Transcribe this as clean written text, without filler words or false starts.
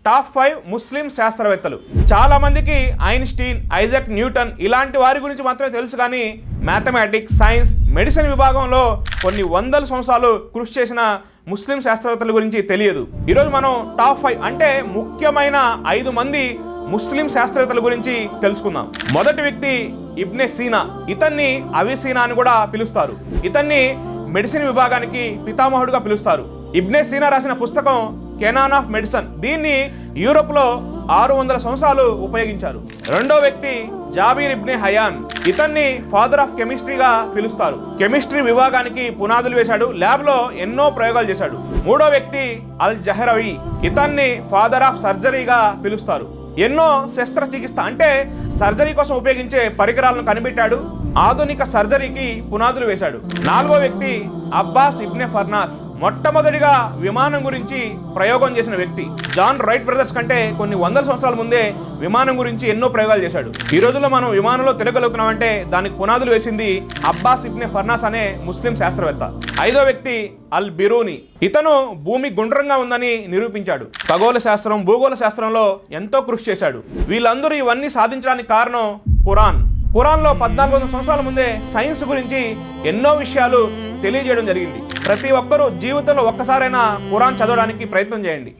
Top 5 ముస్లిం శాస్త్రవేత్తలు. చాలా మందికి ఐన్స్టీన్, ఐజాక్ న్యూటన్ ఇలాంటి వారి గురించి మాత్రమే తెలుసు, కానీ మ్యాథమెటిక్స్, సైన్స్, మెడిసిన్ విభాగంలో కొన్ని వందల సంవత్సరాలు కృషి చేసిన ముస్లిం శాస్త్రవేత్తల గురించి తెలియదు. ఈరోజు మనం టాప్ 5 అంటే ముఖ్యమైన 5 మంది ముస్లిం శాస్త్రవేత్తల గురించి తెలుసుకుందాం. మొదటి వ్యక్తి ఇబ్నె సీనా. ఇతన్ని అవిసీనా అని కూడా పిలుస్తారు. ఇతన్ని మెడిసిన్ విభాగానికి పితామహుడుగా పిలుస్తారు. ఇబ్నె సీనా రాసిన పుస్తకం కెనాన్ ఆఫ్ మెడిసిన్. దీన్ని యూరోప్లో 600 సంవత్సరాలు ఉపయోగించారు. రెండో వ్యక్తి జాబీర్ ఇబ్నె హయాన్. ఇతన్ని ఫాదర్ ఆఫ్ కెమిస్ట్రీగా పిలుస్తారు. కెమిస్ట్రీ విభాగానికి పునాదులు వేశాడు. ల్యాబ్లో ఎన్నో ప్రయోగాలు చేశాడు. మూడో వ్యక్తి అల్ జహరవి. ఇతన్ని ఫాదర్ ఆఫ్ సర్జరీగా పిలుస్తారు. ఎన్నో శస్త్రచికిత్స అంటే సర్జరీ కోసం ఉపయోగించే పరికరాలను కనిపెట్టాడు. ఆధునిక సర్జరీకి పునాదులు వేశాడు. నాలుగో వ్యక్తి అబ్బాస్ ఇబ్నె ఫర్నాస్. మొట్టమొదటిగా విమానం గురించి ప్రయోగం చేసిన వ్యక్తి. జాన్ రైట్ బ్రదర్స్ కంటే కొన్ని వందల సంవత్సరాల ముందే విమానం గురించి ఎన్నో ప్రయోగాలు చేశాడు. ఈ రోజుల్లో మనం విమానంలో తిరగలుగుతున్నామంటే దానికి పునాదులు వేసింది అబ్బాస్ ఇబ్నె ఫర్నాస్ అనే ముస్లిం శాస్త్రవేత్త. ఐదో వ్యక్తి అల్ బిరూని. ఇతను భూమి గుండ్రంగా ఉందని నిరూపించాడు. ఖగోళ శాస్త్రం, భూగోళ శాస్త్రంలో ఎంతో కృషి చేశాడు. వీళ్ళందరూ ఇవన్నీ సాధించడానికి కారణం ఖురాన్లో 1400 సంవత్సరాల ముందే సైన్స్ గురించి ఎన్నో విషయాలు తెలియజేయడం జరిగింది. ప్రతి ఒక్కరూ జీవితంలో ఒక్కసారైనా ఖురాన్ చదవడానికి ప్రయత్నం చేయండి.